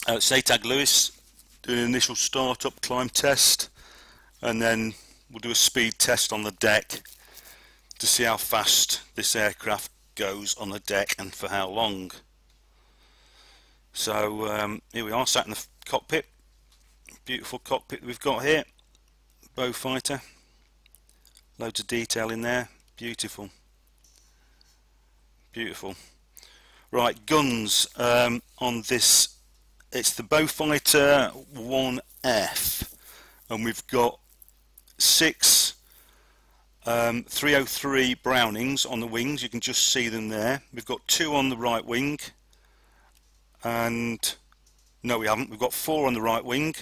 Satag Lewis, doing an initial start-up climb test, and then we'll do a speed test on the deck to see how fast this aircraft goes on the deck and for how long. So here we are, sat in the cockpit. Beautiful cockpit we've got here. Beaufighter. Loads of detail in there. Beautiful. Beautiful. Right, guns on this. It's the Beaufighter 1F, and we've got 6 303 Brownings on the wings. You can just see them there. We've got 2 on the right wing, and no, we haven't. We've got 4 on the right wing,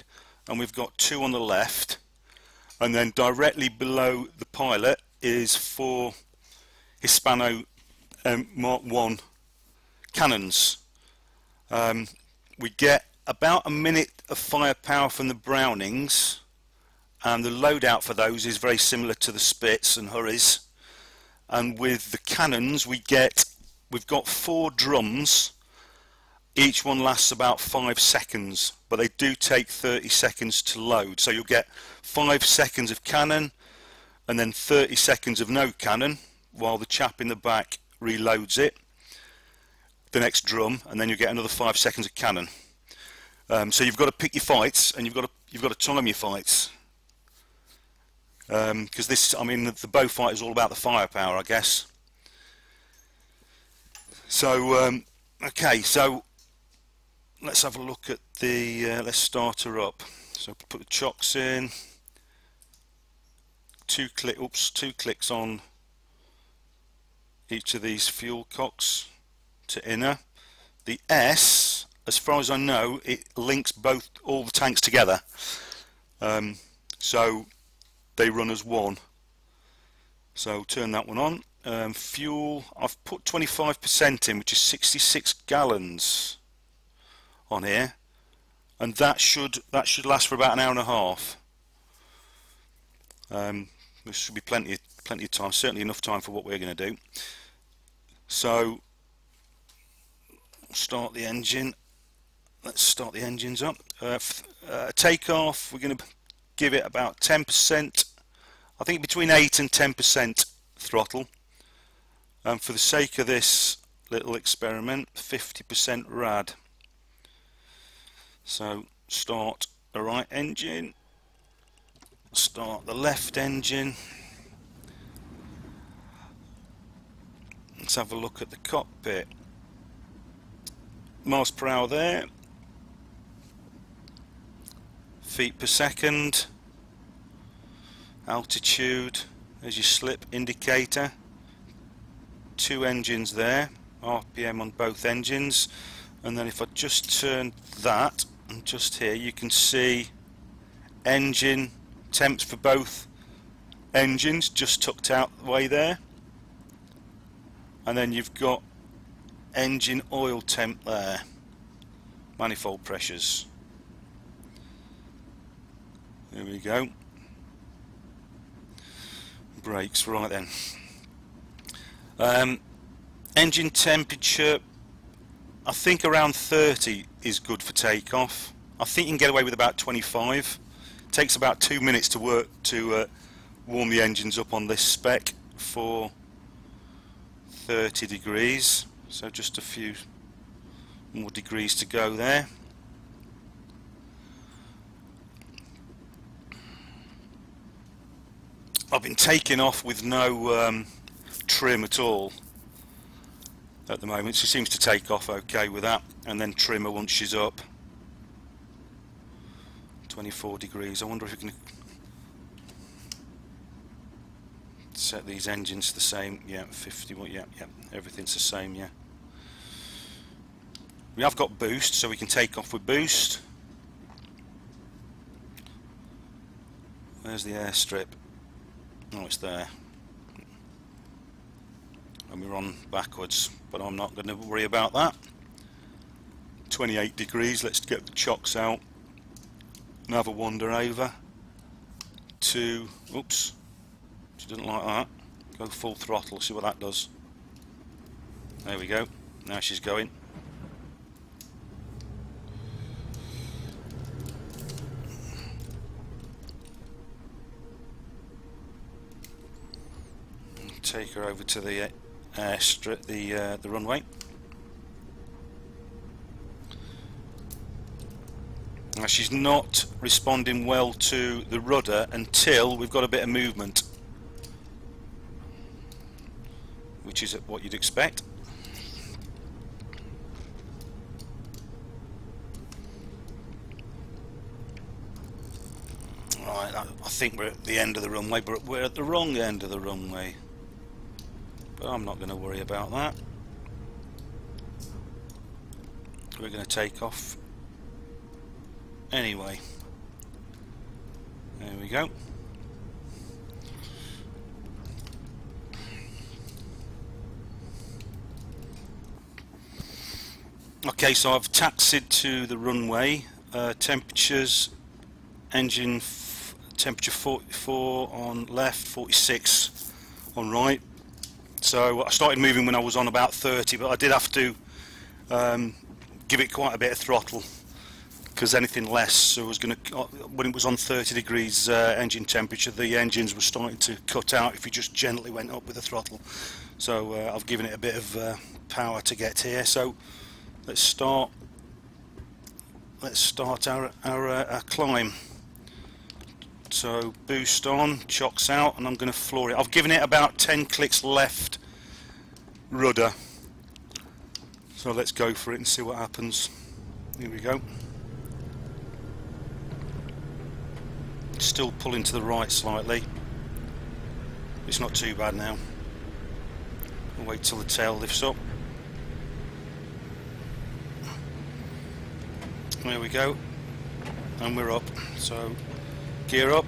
and we've got 2 on the left, and then directly below the pilot is 4 Hispano Mark 1 cannons. We get about a minute of firepower from the Brownings, and the loadout for those is very similar to the Spits and Hurries. And with the cannons we've got 4 drums. Each one lasts about 5 seconds, but they do take 30 seconds to load. So you'll get 5 seconds of cannon and then 30 seconds of no cannon while the chap in the back reloads it, the next drum, and then you get another 5 seconds of cannon. So you've got to pick your fights, and you've got to time your fights, because this, I mean, the Beaufighter is all about the firepower, I guess. So okay, so let's have a look at the let's start her up. So put the chocks in, 2 clicks on each of these fuel cocks to inner. The S, as far as I know, it links all the tanks together, so they run as one. So turn that one on. Fuel, I've put 25% in, which is 66 gallons on here, and that should last for about an hour and a half. There should be plenty of time, certainly enough time for what we're going to do. So start the engine. Let's start the engines up. Takeoff, we're going to give it about 10%, I think between 8 and 10% throttle, and for the sake of this little experiment, 50% rad. So start the right engine, start the left engine. Let's have a look at the cockpit. Miles per hour there, feet per second, altitude, there's your slip indicator, 2 engines there, RPM on both engines, and then if I just turn that, and just here you can see engine temps for both engines just tucked out the way there, and then you've got engine oil temp there, manifold pressures. There we go. Brakes, right then. Engine temperature, I think around 30 is good for takeoff. I think you can get away with about 25. It takes about 2 minutes to warm the engines up on this spec for 30 degrees. So just a few more degrees to go there. I've been taking off with no trim at all at the moment. She seems to take off okay with that, and then trim her once she's up. 24 degrees. I wonder if we can set these engines to the same. Yeah, 50. Yeah, everything's the same. Yeah. We have got boost, so we can take off with boost. There's the airstrip. Oh, it's there. And we're on backwards, but I'm not going to worry about that. 28 degrees. Let's get the chocks out and have a wander over to. Oops, she doesn't like that. Go full throttle. See what that does. There we go. Now she's going. take her over to the airstrip, the runway. Now she's not responding well to the rudder until we've got a bit of movement, which is what you'd expect. Right, I think we're at the end of the runway, but we're at the wrong end of the runway. But I'm not going to worry about that. We're going to take off anyway. There we go. Okay, so I've taxied to the runway. Temperatures, engine temperature 44 on left, 46 on right. So I started moving when I was on about 30, but I did have to give it quite a bit of throttle, because anything less, so I was going to, when it was on 30 degrees engine temperature, the engines were starting to cut out if you just gently went up with the throttle. So I've given it a bit of power to get here. So let's start our climb. So boost on, chocks out, and I'm going to floor it. I've given it about 10 clicks left rudder. So let's go for it and see what happens. Here we go. Still pulling to the right slightly. It's not too bad now. I'll wait till the tail lifts up. There we go. And we're up. So gear up.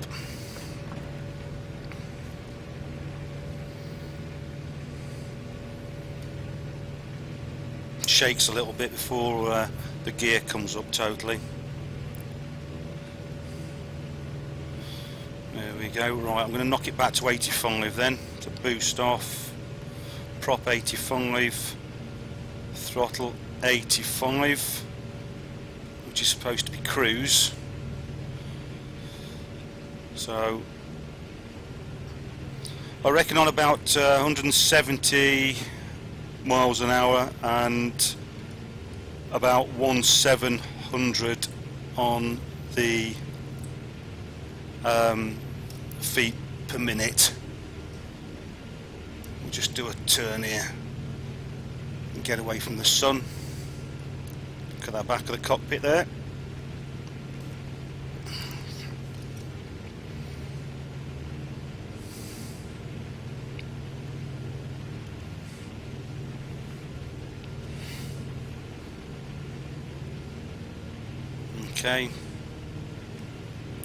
Shakes a little bit before the gear comes up totally. There we go. Right, I'm going to knock it back to 85 then, to boost off. Prop 85, throttle 85, which is supposed to be cruise. So I reckon on about 170 miles an hour and about 1700 on the feet per minute. We'll just do a turn here and get away from the sun. Look at that back of the cockpit there. Okay,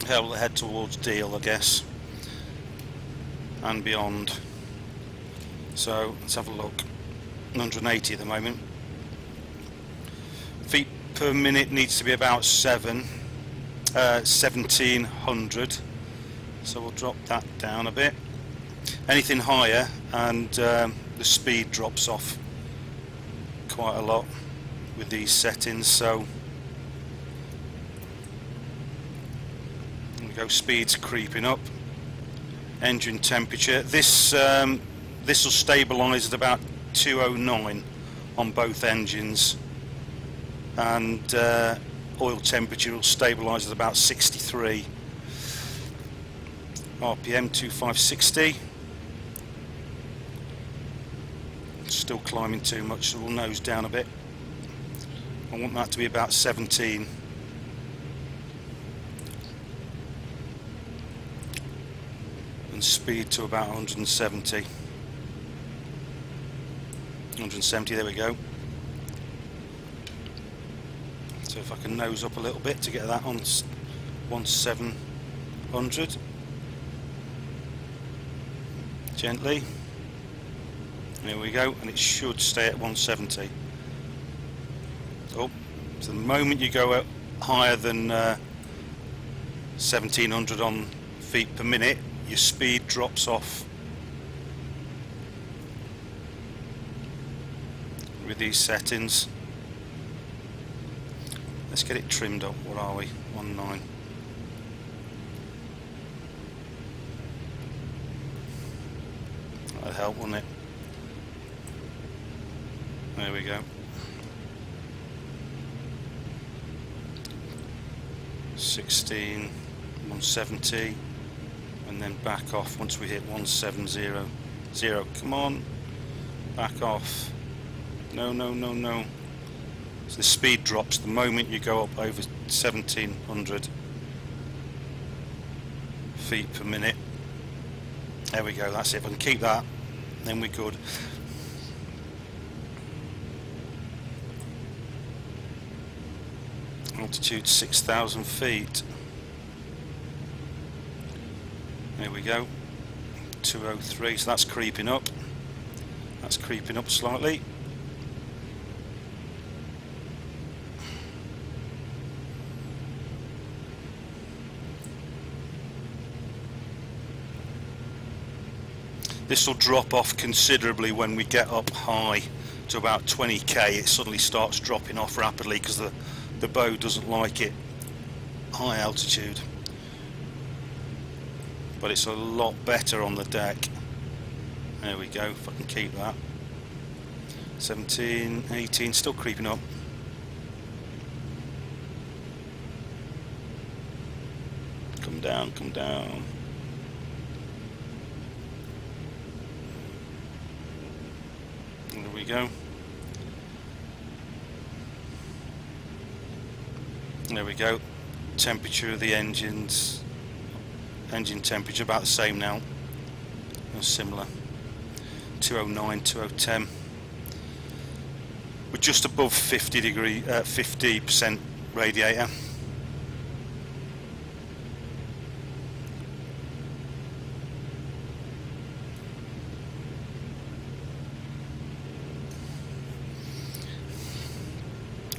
we'll head towards Deal, I guess, and beyond. So let's have a look. 180 at the moment. Feet per minute needs to be about 1700. So we'll drop that down a bit. Anything higher and the speed drops off quite a lot with these settings. So go, speed's creeping up. Engine temperature, this will stabilise at about 209 on both engines, and oil temperature will stabilise at about 63. RPM 2560. Still climbing too much, so we'll nose down a bit. I want that to be about 17. And speed to about 170. 170, there we go. So if I can nose up a little bit to get that on 1700. Gently. There we go, and it should stay at 170. Oh, so the moment you go up higher than 1700 on feet per minute, your speed drops off with these settings. Let's get it trimmed up. What are we? 19. help, wouldn't it? There we go. 16, 170, and then back off once we hit 1700. Come on, back off. No, no, no, no. So the speed drops the moment you go up over 1700 feet per minute. There we go, that's it. If I can keep that, then we're good. Altitude 6,000 feet. There we go. 203, so that's creeping up. That's creeping up slightly. This will drop off considerably when we get up high to about 20k. It suddenly starts dropping off rapidly because the bow doesn't like it high altitude. But it's a lot better on the deck. There we go, if I can keep that. 17, 18, still creeping up. Come down, come down. There we go. There we go. Temperature of the engines. Engine temperature about the same now. Or similar. 209, 2010. We're just above 50% radiator.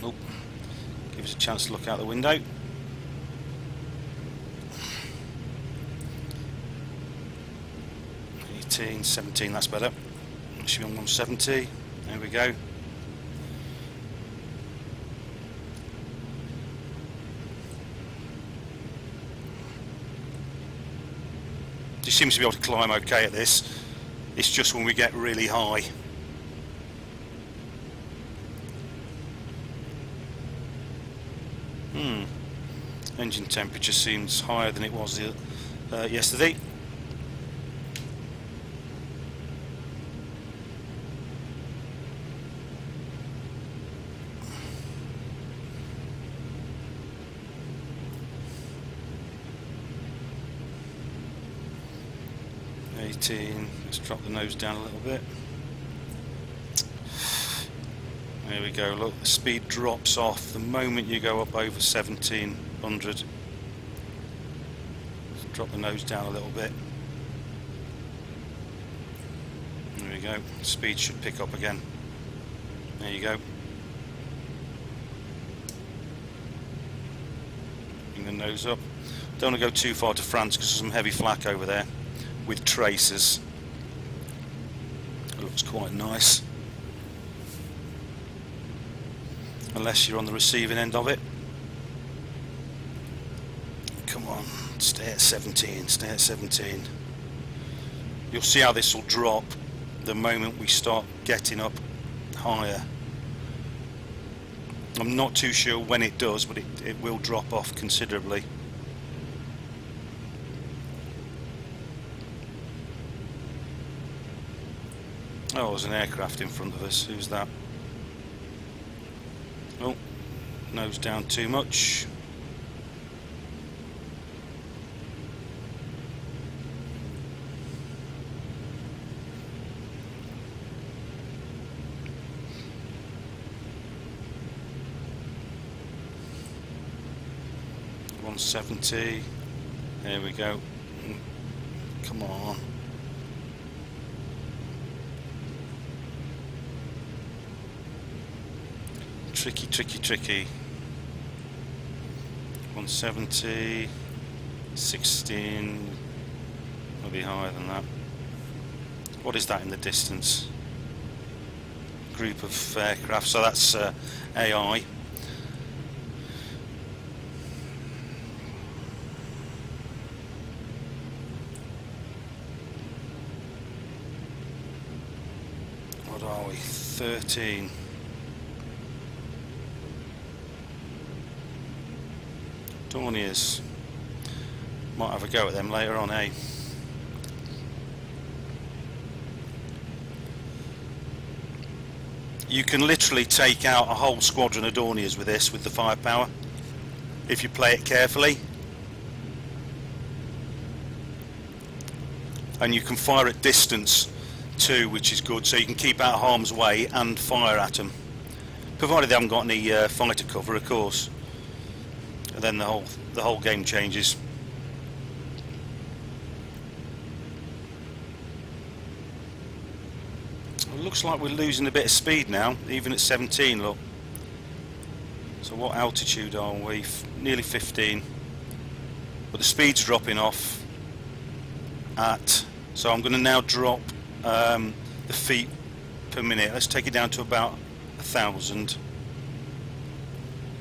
Oh, give us a chance to look out the window. $18, $17, that's better. It should be on 170. There we go. She seems to be able to climb okay at this. It's just when we get really high. Engine temperature seems higher than it was yesterday. Let's drop the nose down a little bit. There we go, look, the speed drops off the moment you go up over 1700. Let's drop the nose down a little bit. There we go, speed should pick up again. There you go. Bring the nose up. Don't want to go too far to France because there's some heavy flak over there with tracers. It looks quite nice. Unless you're on the receiving end of it. Come on, stay at 17, stay at 17. You'll see how this will drop the moment we start getting up higher. I'm not too sure when it does, but it will drop off considerably. Oh, there's an aircraft in front of us. Who's that? Oh, nose down too much. $170. There we go. Come on. Tricky, tricky, tricky. 170, 16, will be higher than that. What is that in the distance? Group of aircraft, so that's AI. What are we? 13. Dorniers. Might have a go at them later on, eh? You can literally take out a whole squadron of Dorniers with this, with the firepower, if you play it carefully. And you can fire at distance too, which is good, so you can keep out of harm's way and fire at them, provided they haven't got any fighter cover, of course. And then the whole game changes. It looks like we're losing a bit of speed now, even at 17. Look. So what altitude are we? Nearly 15. But the speed's dropping off at. So I'm going to now drop the feet per minute. Let's take it down to about 1,000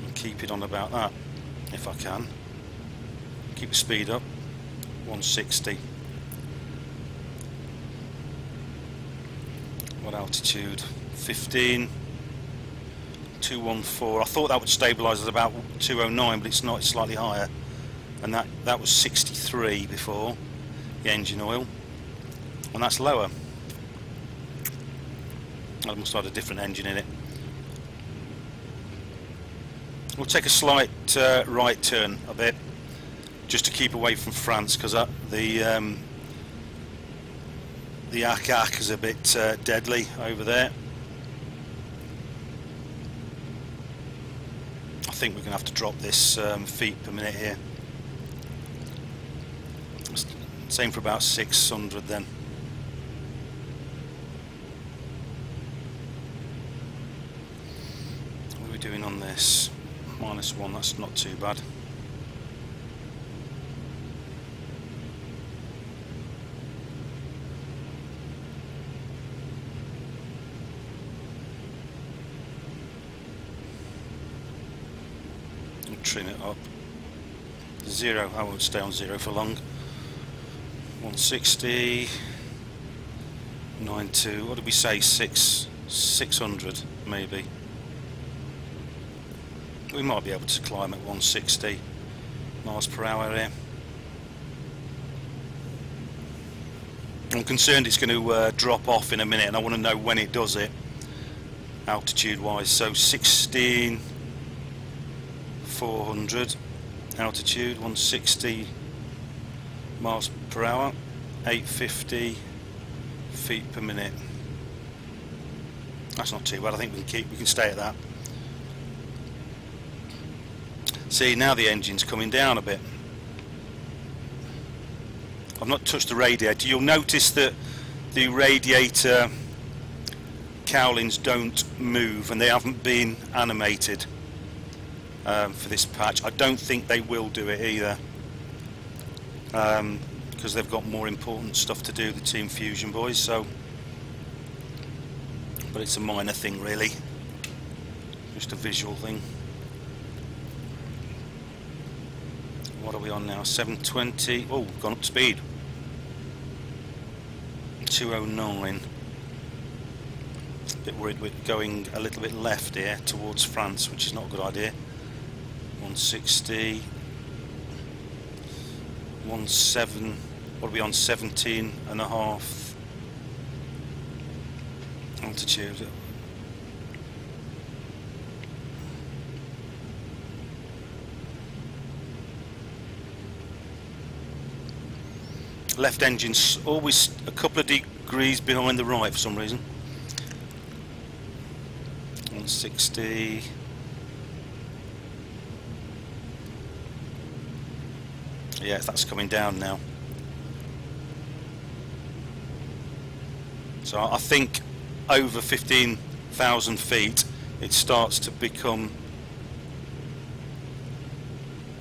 and keep it on about that if I can. Keep the speed up. 160. What altitude? 15. 214. I thought that would stabilise at about 209, but it's not. It's slightly higher, and that was 63 before the engine oil, and that's lower. I must have had a different engine in it. We'll take a slight right turn a bit, just to keep away from France, because the Ak is a bit deadly over there. I think we're going to have to drop this feet per minute here. Same for about 600 then. What are we doing on this? -1, that's not too bad. Trim it up. 0, I won't stay on 0 for long. 160, 92, what did we say, 600 maybe. We might be able to climb at 160 miles per hour here. I'm concerned it's going to drop off in a minute, and I want to know when it does it, altitude wise. So 16,400 altitude, 160 miles per hour, 850 feet per minute. That's not too bad. I think we can stay at that. See, now the engine's coming down a bit. I've not touched the radiator. You'll notice that the radiator cowlings don't move, and they haven't been animated for this patch. I don't think they will do it either, because they've got more important stuff to do, the Team Fusion boys. So, but it's a minor thing really, just a visual thing. What are we on now? 720. Oh, we've gone up speed. 209. A bit worried we're going a little bit left here towards France, which is not a good idea. 160. 17. What are we on? 17.5 altitude. Left engine's always a couple of degrees behind the right for some reason. 160. Yeah, that's coming down now. So I think over 15,000 feet it starts to become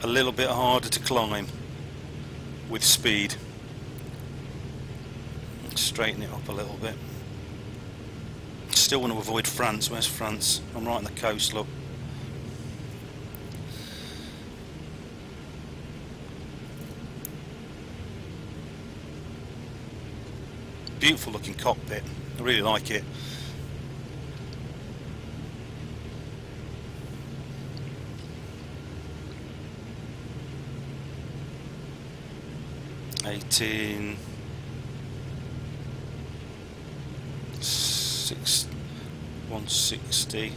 a little bit harder to climb with speed. Straighten it up a little bit. Still want to avoid France. Where's France? I'm right on the coast, look. Beautiful looking cockpit. I really like it. 18 160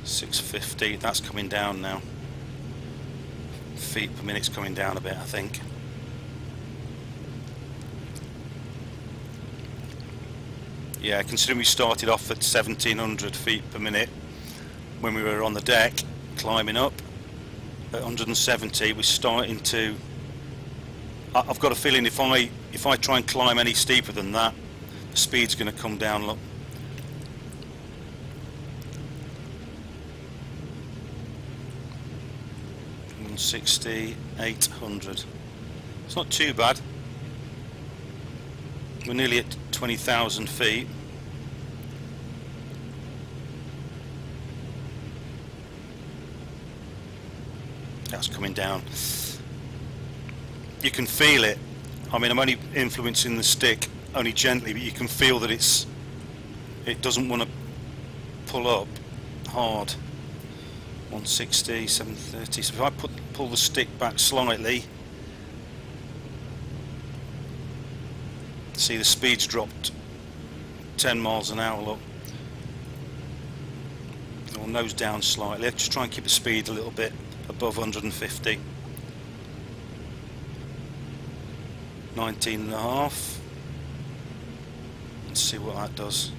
650. That's coming down now. Feet per minute's coming down a bit, I think. Yeah, considering we started off at 1700 feet per minute when we were on the deck climbing up, at 170 we're starting to, I've got a feeling if I try and climb any steeper than that, the speed's going to come down. Look, 160, 800. It's not too bad. We're nearly at 20,000 feet. That's coming down. You can feel it. I mean, I'm only influencing the stick only gently, but you can feel that it doesn't want to pull up hard. 160, 730. So if I pull the stick back slightly, see the speed's dropped 10 miles an hour. Look, I'll nose down slightly. I'll just try and keep the speed a little bit above 150. 19 and a half. Let's see what that does.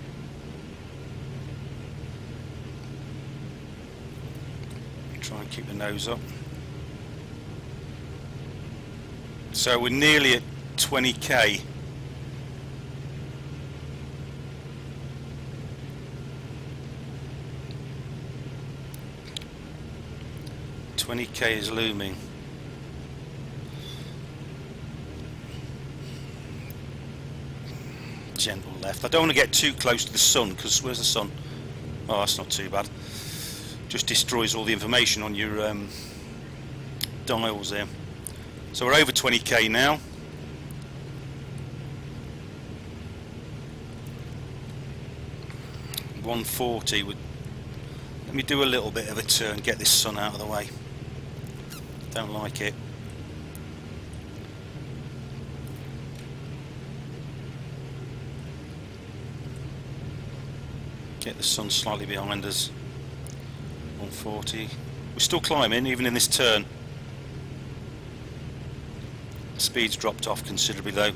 Try and keep the nose up. So we're nearly at 20k. $20k is looming. Gentle left. I don't want to get too close to the sun, because where's the sun? Oh, that's not too bad. Just destroys all the information on your dials there. So we're over 20k now. $140 would. Let me do a little bit of a turn, get this sun out of the way. Don't like it. Get the sun slightly behind us. 140. We're still climbing even in this turn. Speed's dropped off considerably though.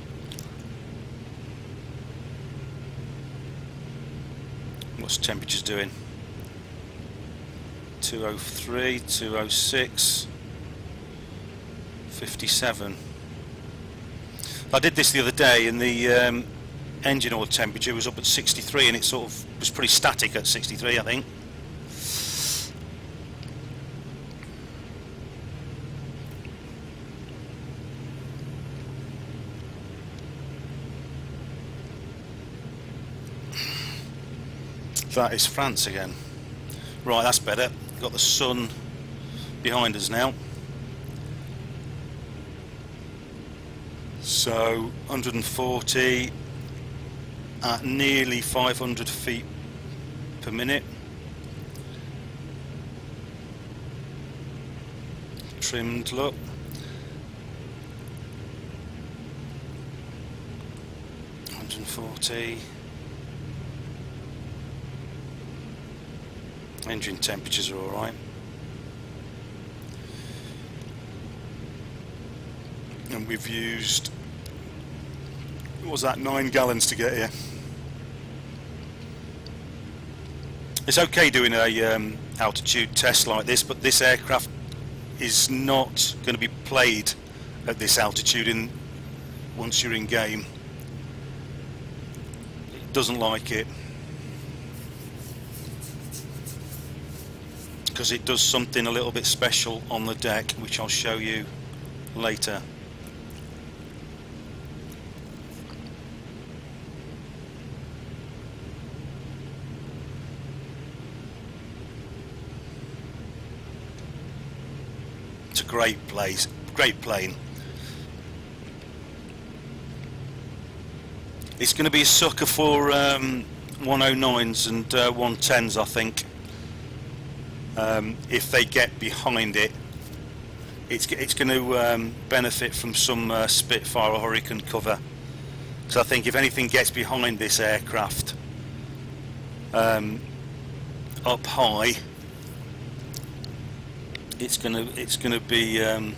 What's the temperatures doing? 203, 206, 57. I did this the other day and the engine oil temperature was up at 63 and it sort of was pretty static at 63, I think. That is France again. Right, that's better. Got the sun behind us now. So 140 at nearly 500 feet per minute. Trimmed, look. $140. Engine temperatures are alright. And we've used, what was that, 9 gallons to get here. It's okay doing a altitude test like this, but this aircraft is not going to be played at this altitude once you're in game. It doesn't like it. Because it does something a little bit special on the deck, which I'll show you later. It's a great place, great plane. It's going to be a sucker for 109s and 110s, I think. If they get behind it, it's going to benefit from some Spitfire or Hurricane cover. So I think if anything gets behind this aircraft up high, it's gonna be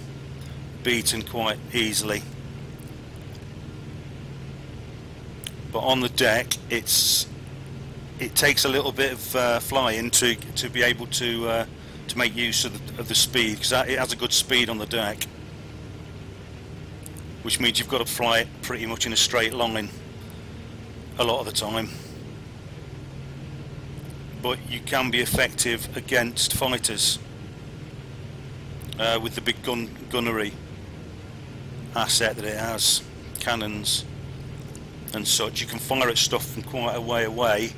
beaten quite easily. But on the deck, it takes a little bit of flying to be able to make use of the speed, because it has a good speed on the deck, which means you've got to fly it pretty much in a straight line a lot of the time. But you can be effective against fighters with the big gunnery asset that it has, cannons and such. You can fire at stuff from quite a way away.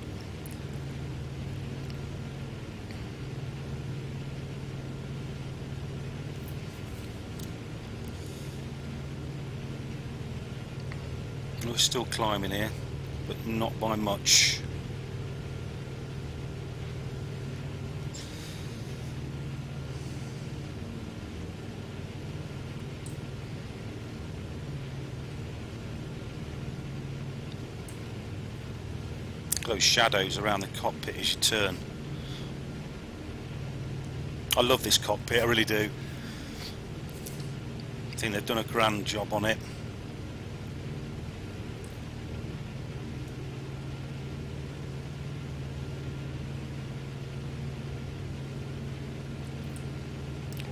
We're still climbing here, but not by much. Those shadows around the cockpit as you turn. I love this cockpit, I really do. I think they've done a grand job on it.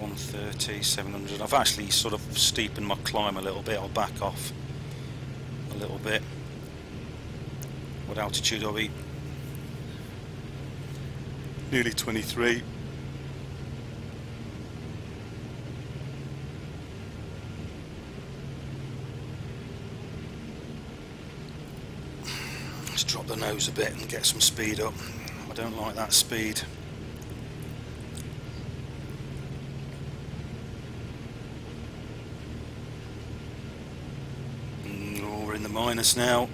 .130, 700. I've actually sort of steepened my climb a little bit. I'll back off a little bit. What altitude are we? Nearly 23. Let's drop the nose a bit and get some speed up. I don't like that speed. We're in the minus now.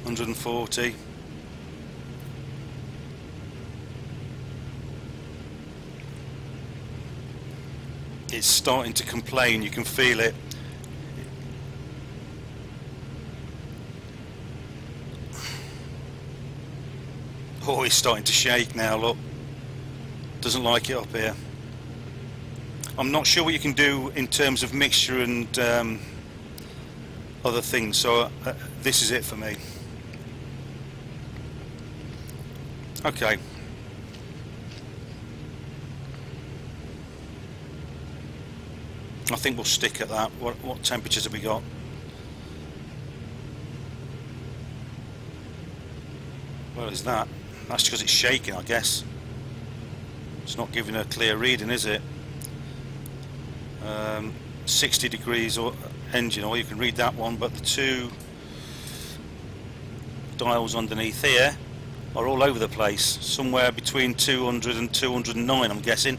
140. It's starting to complain, you can feel it. Oh, it's starting to shake now, look. Doesn't like it up here. I'm not sure what you can do in terms of mixture and other things, so this is it for me. Okay. I think we'll stick at that. What temperatures have we got? Well, is that? That's because it's shaking, I guess. It's not giving a clear reading, is it? 60 degrees or engine oil, you can read that one, but the two dials underneath here are all over the place, somewhere between 200 and 209, I'm guessing.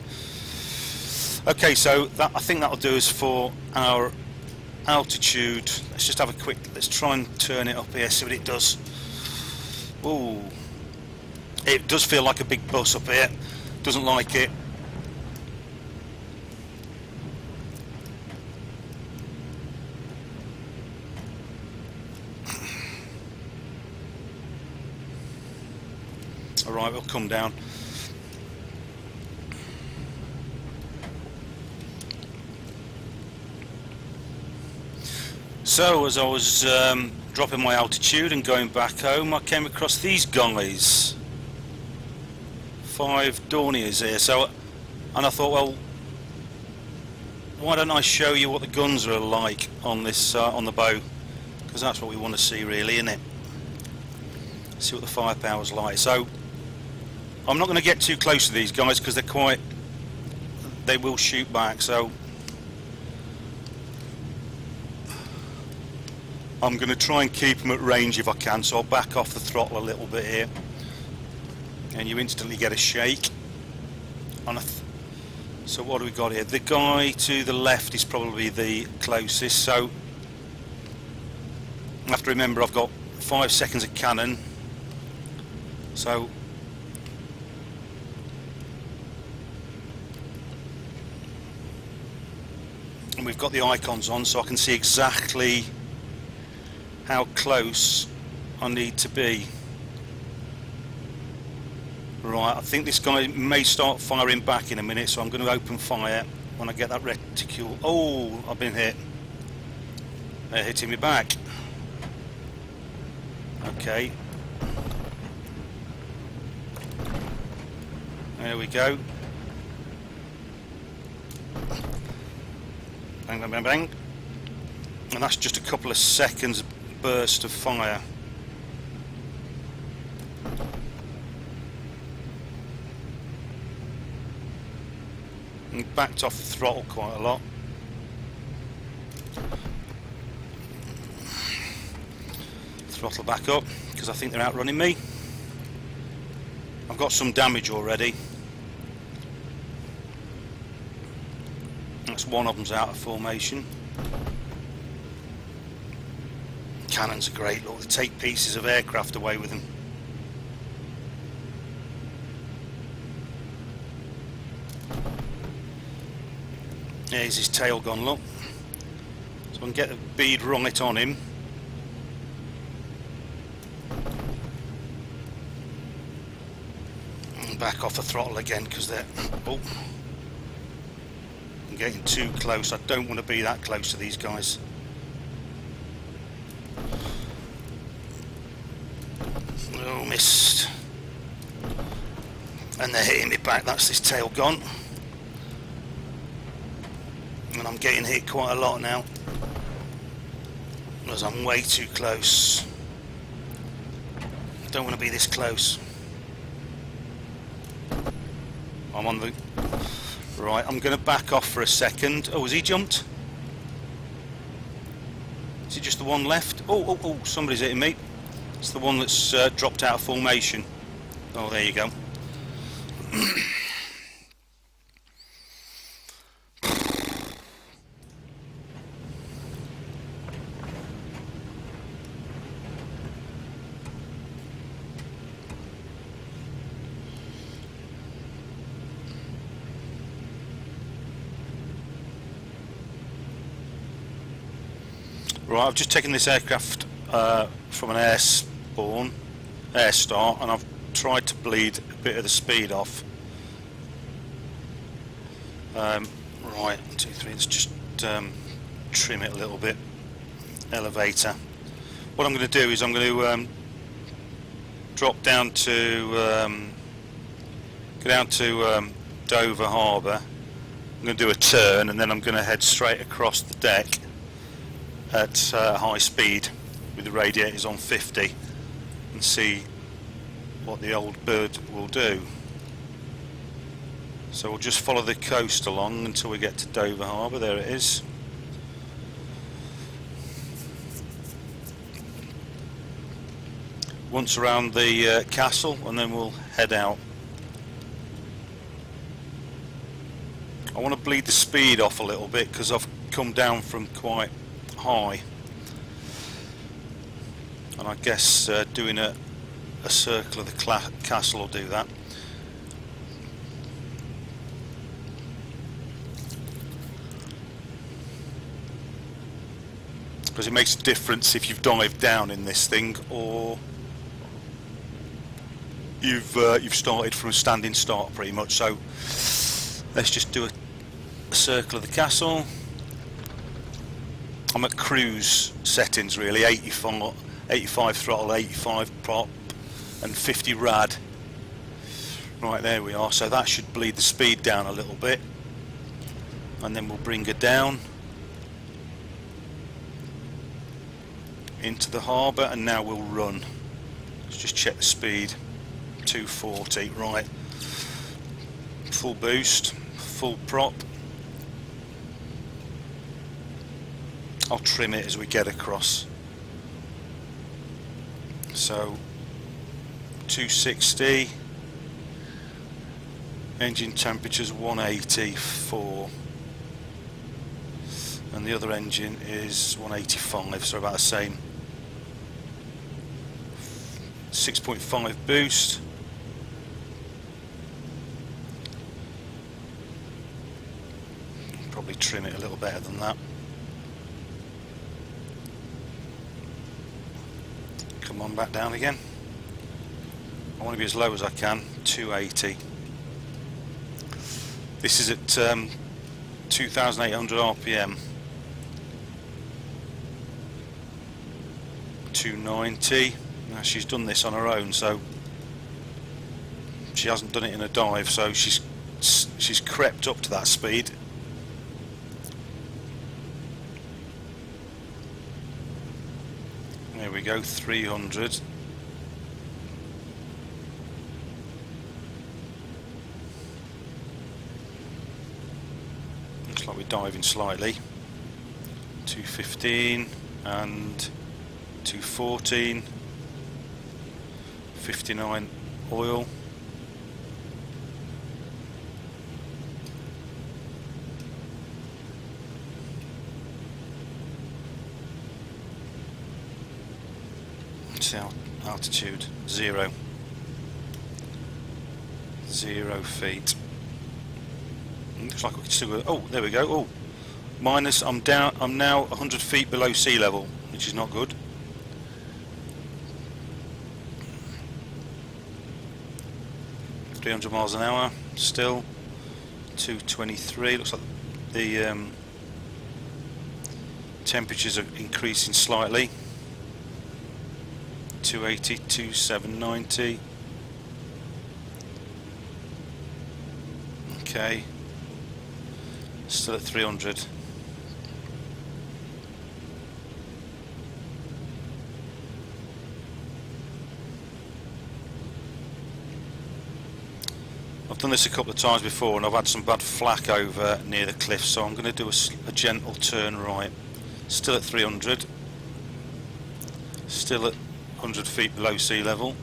Okay, so that, I think that'll do us for our altitude. Let's just have a quick, let's try and turn it up here, see what it does. Ooh, it does feel like a big bus up here, doesn't like it. Alright, we'll come down. So as I was dropping my altitude and going back home, I came across these guys. 5 Dorniers here. So, and I thought, well, why don't I show you what the guns are like on this on the bow? Because that's what we want to see, really, isn't it? See what the firepower's like. So I'm not going to get too close to these guys because they will shoot back, so I'm going to try and keep them at range if I can, so I'll back off the throttle a little bit here and you instantly get a shake on so what do we got here? The guy to the left is probably the closest, so I have to remember I've got 5 seconds of cannon, so and we've got the icons on, so I can see exactly how close I need to be. Right, I think this guy may start firing back in a minute, so I'm going to open fire when I get that reticule. Oh, I've been hit. They're hitting me back. Okay. There we go. Bang, bang, bang, bang. And that's just a couple of seconds burst of fire. And backed off the throttle quite a lot. Throttle back up because I think they're outrunning me. I've got some damage already. That's one of them's out of formation. Cannons are great, look, they take pieces of aircraft away with them. There's his tail gone, look. So I can get the bead right on him. And back off the throttle again because they're... Oh. I'm getting too close. I don't want to be that close to these guys. Oh, missed. And they're hitting me back. That's this tail gone. And I'm getting hit quite a lot now because I'm way too close. Don't want to be this close. I'm on the... Right, I'm going to back off for a second. Oh, has he jumped? Is it just the one left? Oh, somebody's hitting me. It's the one that's dropped out of formation. Oh, there you go. Right, I've just taken this aircraft from an air start, and I've tried to bleed a bit of the speed off. Right, 1, 2, 3, let's just trim it a little bit. Elevator. What I'm going to do is I'm going to drop down to go down to Dover Harbour. I'm going to do a turn, and then I'm going to head straight across the deck at high speed with the radiators on 50 and see what the old bird will do. So we'll just follow the coast along until we get to Dover Harbour. There it is. Once around the castle, and then we'll head out. I want to bleed the speed off a little bit because I've come down from quite high, and I guess doing a circle of the castle will do that. Because it makes a difference if you've dived down in this thing or you've started from a standing start pretty much. So let's just do a circle of the castle. I'm at cruise settings really, 85 throttle, 85 prop and 50 rad. Right, there we are. So that should bleed the speed down a little bit, and then we'll bring her down into the harbour, and now we'll run. Let's just check the speed. 240, right. Full boost, full prop. I'll trim it as we get across. So 260, engine temperature's 184, and the other engine is 185, so about the same. 6.5 boost. Probably probably trim it a little better than that. Come on, back down again. I want to be as low as I can, 280. This is at 2,800 RPM. 290. Now she's done this on her own, so she hasn't done it in a dive, so she's crept up to that speed. There we go, 300. Looks like we're diving slightly. 215 and 214. 59 oil. Altitude 0 feet. Looks like we can still go. Oh, there we go. Oh, minus. I'm down. I'm now 100 feet below sea level, which is not good. .300 miles an hour. Still 223. Looks like the temperatures are increasing slightly. 280, 2790. Okay, still at 300. I've done this a couple of times before and I've had some bad flak over near the cliff, so I'm going to do a gentle turn right. Still at 300. Still at 100 feet below sea level.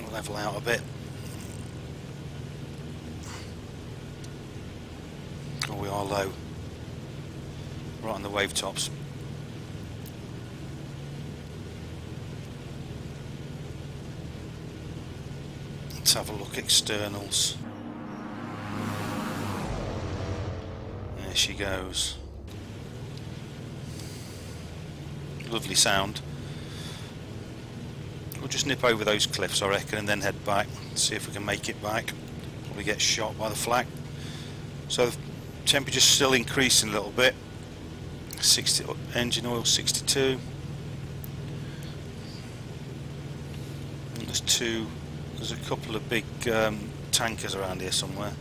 I'll level out a bit. Oh, we are low. Right on the wave tops. Let's have a look at externals. There she goes. Lovely sound. We'll just nip over those cliffs, I reckon, and then head back. See if we can make it back. Probably get shot by the flak. So the temperature's still increasing a little bit. 60 engine oil 62. And there's a couple of big tankers around here somewhere.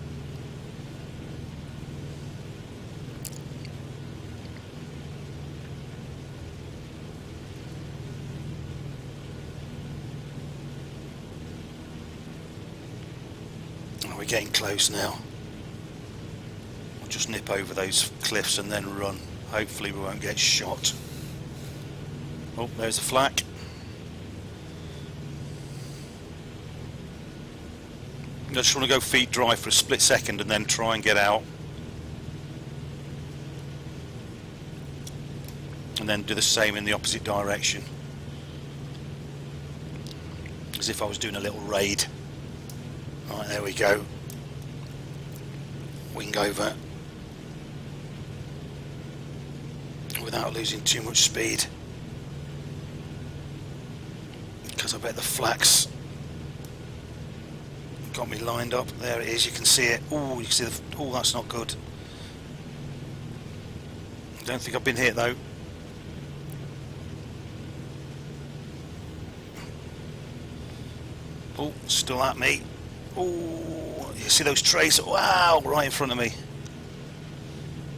Oh, we're getting close now. We'll just nip over those cliffs and then run. Hopefully we won't get shot. Oh, there's a flak. I just want to go feet dry for a split second and then try and get out. And then do the same in the opposite direction. As if I was doing a little raid. Right, there we go. Wing over. Without losing too much speed. Because I bet the flak's got me lined up. There it is, you can see it. Oh, you can see the. Oh, that's not good. I don't think I've been hit though. Oh, still at me. Oh, you see those traces? Wow, right in front of me.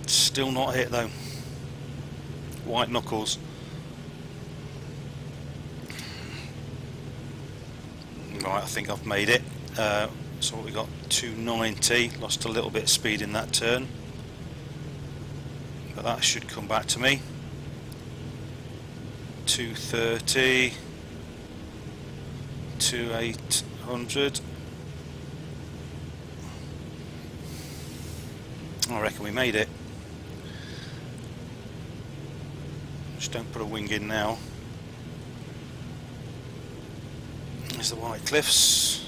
Still not hit though. White knuckles. Right, I think I've made it. So we got 290, lost a little bit of speed in that turn, but that should come back to me. 230, 2800. I reckon we made it. Just don't put a wing in now. There's the White Cliffs.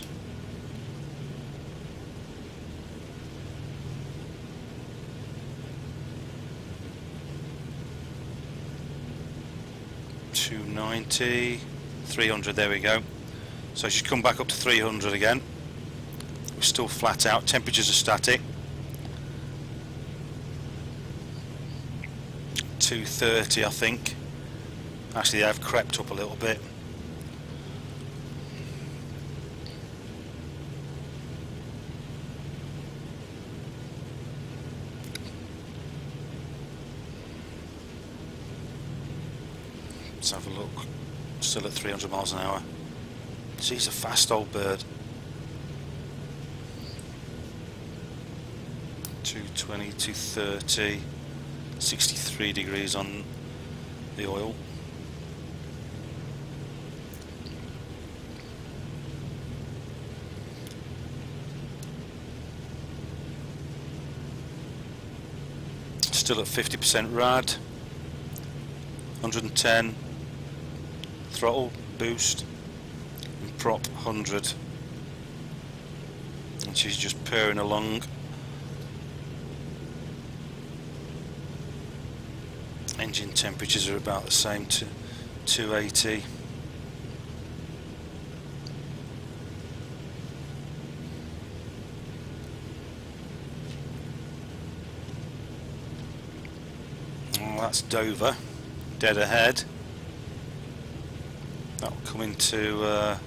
$290, 300, there we go. So she's come back up to 300 again. We're still flat out, temperatures are static. 230 I think. Actually they have crept up a little bit. Let's have a look. Still at 300 miles an hour. She's a fast old bird. 220, 230, 63 degrees on the oil. Still at 50% rad. 110 throttle boost and prop 100, and she's just purring along. Engine temperatures are about the same, to 280. Well, that's Dover, dead ahead. That'll come into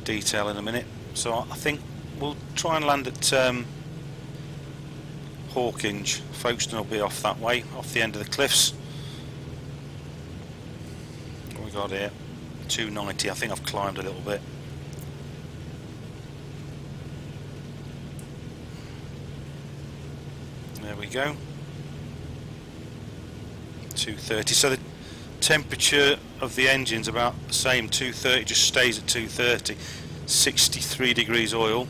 detail in a minute. So I think we'll try and land at Hawkinge. Folkestone will be off that way, off the end of the cliffs. What we got here? 290. I think I've climbed a little bit. There we go. 230. So the temperature of the engine's about the same, 230, just stays at 230. 63 degrees oil.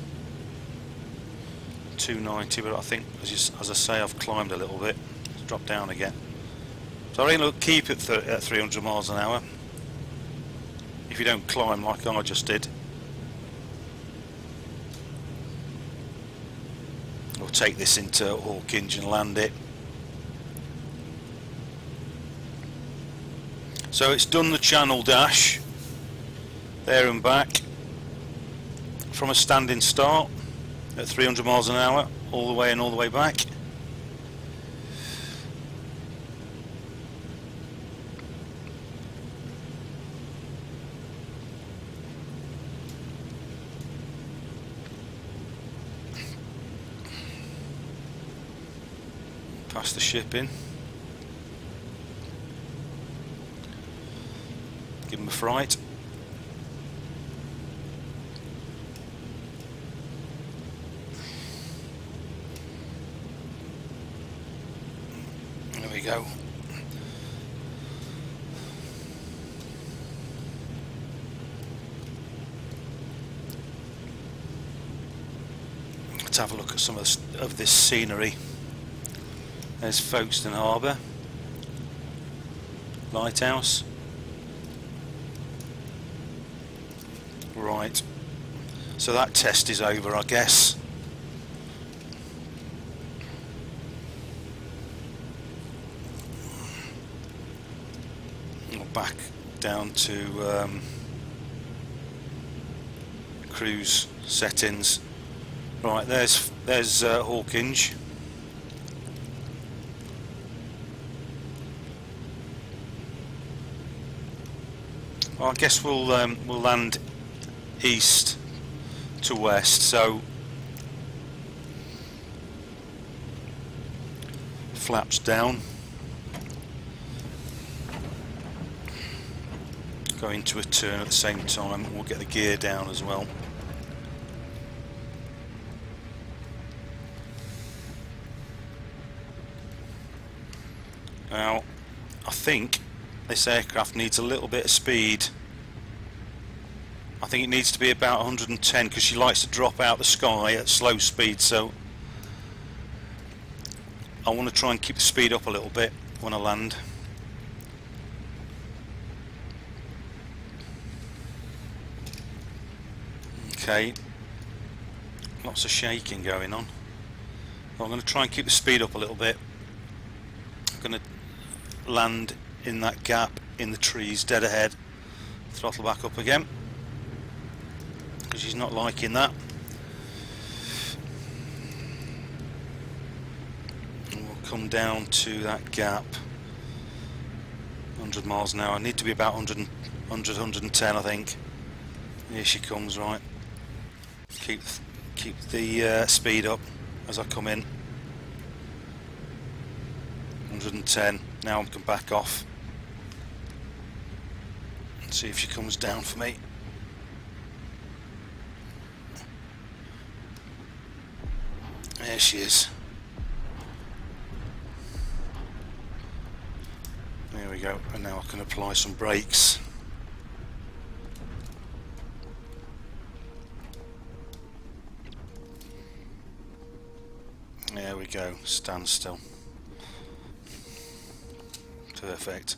290, but I think, as I say, I've climbed a little bit. It's dropped down again. So I reckon it'll keep it at 300 miles an hour. If you don't climb like I just did. We'll take this into Hawkinge and land it. So it's done the channel dash there and back from a standing start at 300 miles an hour, all the way and all the way back. Past the shipping. Give them a fright. There we go. Let's have a look at some of this scenery. There's Folkestone Harbour, lighthouse. Right, so that test is over, I guess. Back down to cruise settings. Right, there's Hawkinge. Well, I guess we'll land east to west, so flaps down, go into a turn at the same time. We'll get the gear down as well. Now I think this aircraft needs a little bit of speed. I think it needs to be about 110 because she likes to drop out the sky at slow speed, so I want to try and keep the speed up a little bit when I land. Okay, lots of shaking going on. Well, I'm going to try and keep the speed up a little bit. I'm going to land in that gap in the trees dead ahead. Throttle back up again because she's not liking that. And we'll come down to that gap. 100 miles an hour. I need to be about 100, 110, I think. Here she comes, right. Keep the speed up as I come in. 110. Now I can back off. And see if she comes down for me. There she is. There we go. And now I can apply some brakes. There we go, stand still. Perfect.